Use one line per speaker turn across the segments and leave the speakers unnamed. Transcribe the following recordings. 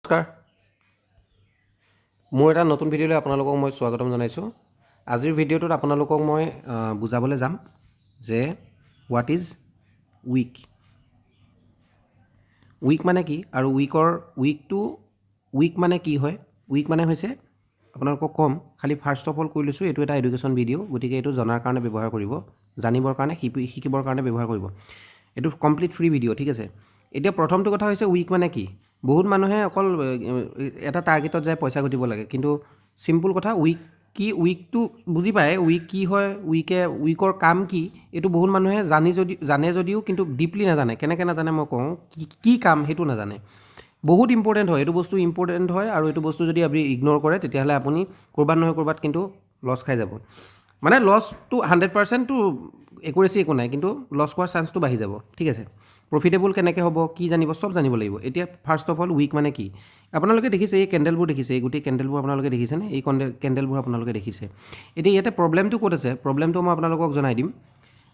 নমস্কাৰ মোৰ এটা নতুন ভিডিঅ'লৈ আপোনালোকক মই স্বাগতম জনাইছোঁ। আজিৰ ভিডিঅ'টোত আপোনালোকক মই বুজাবলৈ যাম যে হোৱাট ইজ উইক। উইক মানে কি আৰু উইক মানে কি হয়। উইক মানে হৈছে আপোনালোকক ক'ম, খালি ফাৰ্ষ্ট অফ অল কৈ লৈছোঁ এইটো এটা এডুকেশ্যন ভিডিঅ', গতিকে এইটো জনাৰ কাৰণে ব্যৱহাৰ কৰিব, জানিবৰ কাৰণে শিকিবৰ কাৰণে ব্যৱহাৰ কৰিব। এইটো কমপ্লিট ফ্ৰী ভিডিঅ', ঠিক আছে। এতিয়া প্ৰথমটো কথা হৈছে উইক মানে কি। বহুত মানুহে অকল এটা টাৰ্গেটত যায় পইচা ঘটিব লাগে, কিন্তু চিম্পুল কথা উইক কি, উইকটো বুজি পায় উইক কি হয়, উইকৰ কাম কি, এইটো বহুত মানুহে জানে যদিও কিন্তু ডিপলি নাজানে। কেনেকৈ নাজানে মই কওঁ, কি কাম সেইটো নাজানে। বহুত ইম্পৰ্টেণ্ট হয় এইটো বস্তু, ইম্পৰ্টেণ্ট হয়। আৰু এইটো বস্তু যদি আপুনি ইগন'ৰ কৰে তেতিয়াহ'লে আপুনি ক'ৰবাত নহয় ক'ৰবাত কিন্তু লছ খাই যাব। মানে লছটো 100%টো একুৰেচি একো নাই, কিন্তু লছ হোৱাৰ চান্সটো বাঢ়ি যাব, ঠিক আছে। প্ৰফিটেবল কেনেকৈ হ'ব, কি জানিব, চব জানিব লাগিব। এতিয়া ফাৰ্ষ্ট অফ অল উইক মানে কি আপোনালোকে দেখিছে, এই কেণ্ডেলবোৰ দেখিছে, এই গোটেই কেণ্ডেলবোৰ আপোনালোকে দেখিছেনে, এই কেণ্ডেলবোৰ আপোনালোকে দেখিছে। এতিয়া ইয়াতে প্ৰব্লেমটো ক'ত আছে, প্ৰব্লেমটো মই আপোনালোকক জনাই দিম।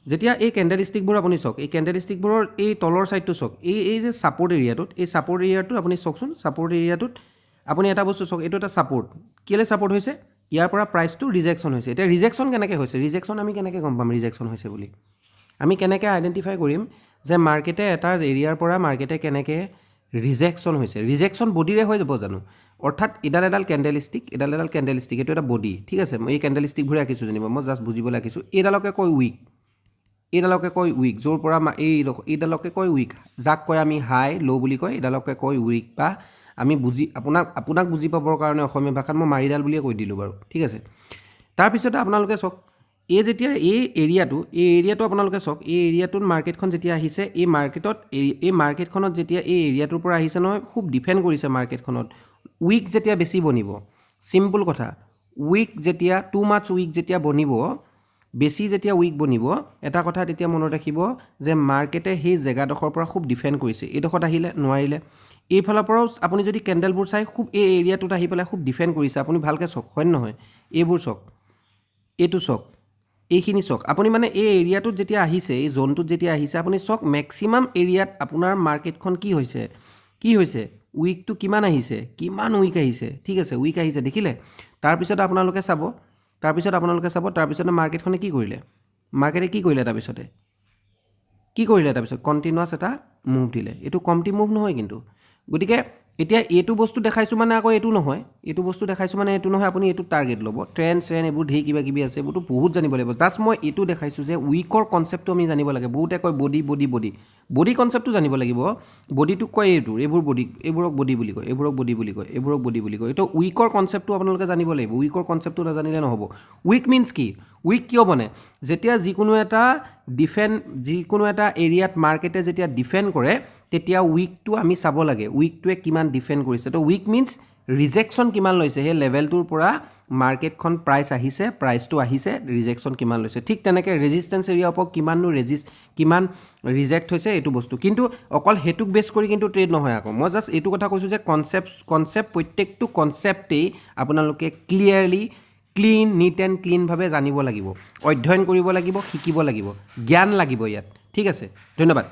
যেতিয়া এই কেণ্ডেল ষ্টিকবোৰ আপুনি চাওক, এই কেণ্ডেল ষ্টিকবোৰৰ এই তলৰ ছাইডটো চাওক, এই যে ছাপৰ্ট এৰিয়াটোত, এই ছাপৰ্ট এৰিয়াটোত আপুনি চাওকচোন, ছাপৰ্ট এৰিয়াটোত আপুনি এটা বস্তু চাওক, এইটো এটা ছাপৰ্ট। কেলৈ ছাপৰ্ট হৈছে, ইয়াৰ পৰা প্ৰাইচটো ৰিজেকশ্যন হৈছে। এতিয়া ৰিজেকশ্যন কেনেকৈ হৈছে, ৰিজেকশ্যন আমি কেনেকৈ গম পাম ৰিজেকশ্যন হৈছে বুলি, আমি কেনেকৈ আইডেণ্টিফাই কৰিম যে মাৰ্কেটে এটা এৰিয়াৰ পৰা মাৰ্কেটে কেনেকৈ ৰিজেকশ্যন হৈছে। ৰিজেকশ্যন বডিৰে হৈ যাব জানো, অৰ্থাৎ এডাল কেণ্ডেল ষ্টিক এইটো এটা বডি, ঠিক আছে। মই এই কেণ্ডেল ষ্টিকবোৰে ৰাখিছোঁ যেনিবা, মই জাষ্ট বুজিবলৈ ৰাখিছোঁ। এইডালকে কয় উইক, য'ৰ পৰা এইডালকে কয় উইক, যাক কয় আমি হাই ল' বুলি কয়, এইডালকে কয় উইক। বা আমি আপোনাক বুজি পাবৰ কাৰণে অসমীয়া ভাষাত মই মাৰিডাল বুলিয়ে কৈ দিলোঁ বাৰু, ঠিক আছে। তাৰপিছতে আপোনালোকে চাওক, যেতিয়া এই এৰিয়াটো আপোনালোকে চাওক, এই এৰিয়াটোত মাৰ্কেটখন যেতিয়া আহিছে, এই মাৰ্কেটখনত যেতিয়া এই এৰিয়াটোৰ পৰা আহিছে নহয়, খুব ডিফেণ্ড কৰিছে মাৰ্কেটখনত। উইক যেতিয়া বেছি বনিব, চিম্পুল কথা, উইক যেতিয়া টু মাছ উইক যেতিয়া বনিব, বেছি যেতিয়া উইক বনিব, এটা কথা তেতিয়া মনত ৰাখিব যে মাৰ্কেটে সেই জেগাডোখৰৰ পৰা খুব ডিফেণ্ড কৰিছে। এইডোখৰত আহিলে নোৱাৰিলে, এইফালৰ পৰাও আপুনি যদি কেণ্ডেলবোৰ চাই, খুব এই এৰিয়াটোত আহি পেলাই খুব ডিফেণ্ড কৰিছে। আপুনি ভালকৈ চাওক, হয় নহয়, এইবোৰ চাওক, এইটো চাওক, এইখিনি চাওক। আপুনি মানে এই এৰিয়াটোত যেতিয়া আহিছে, এই জোনটোত যেতিয়া আহিছে, আপুনি চাওক মেক্সিমাম এৰিয়াত আপোনাৰ মাৰ্কেটখন কি হৈছে, উইকটো কিমান আহিছে, কিমান উইক আহিছে, ঠিক আছে, উইক আহিছে দেখিলে। তাৰপিছত আপোনালোকে চাব, তাৰপিছতে মাৰ্কেটখনে কি কৰিলে, তাৰপিছত কণ্টিনিউৱাছ এটা মুভ দিলে। এইটো কমটি মুভ নহয় কিন্তু। গতিকে এতিয়া এইটো বস্তু দেখাইছোঁ মানে আকৌ এইটো নহয়, আপুনি এইটো টাৰ্গেট ল'ব। ট্ৰেণ্ড এইবোৰ ঢেৰ কিবা কিবি আছে, এইবোৰতো বহুত জানিব লাগিব। জাষ্ট মই এইটো দেখাইছোঁ যে উইকৰ কনচেপ্টটো আমি জানিব লাগে। বহুতে কয় বডি কনচেপ্টটো জানিব লাগিব। বডিটোক কয় এইবোৰক বডি বুলি কয়, এইটো উইকৰ কনচেপ্টটো আপোনালোকে জানিব লাগিব। উইকৰ কনচেপ্টটো নাজানিলে নহ'ব। উইক মিনছ কি, উইক কিয় বনে, যেতিয়া যিকোনো এটা এৰিয়াত মাৰ্কেটে যেতিয়া ডিফেণ্ড কৰে, তেতিয়া উইকটো আমি চাব লাগে, উইকটোৱে কিমান ডিফেণ্ড কৰিছে। তো উইক মিনছ ৰিজেকশ্যন কিমান লৈছে, সেই লেভেলটোৰ পৰা মাৰ্কেটখন প্ৰাইচটো আহিছে, ৰিজেকশ্যন কিমান লৈছে। ঠিক তেনেকৈ ৰেজিষ্টেঞ্চ এৰিয়াৰ পৰা কিমান ৰিজেক্ট হৈছে এইটো বস্তু। কিন্তু অকল সেইটোক বেছ কৰি কিন্তু ট্ৰেড নহয় আকৌ। মই জাষ্ট এইটো কথা কৈছোঁ যে প্ৰত্যেকটো কনচেপ্টেই আপোনালোকে নিট এণ্ড ক্লিনভাৱে জানিব লাগিব, অধ্যয়ন কৰিব লাগিব, শিকিব লাগিব, জ্ঞান লাগিব ইয়াত, ঠিক আছে। ধন্যবাদ।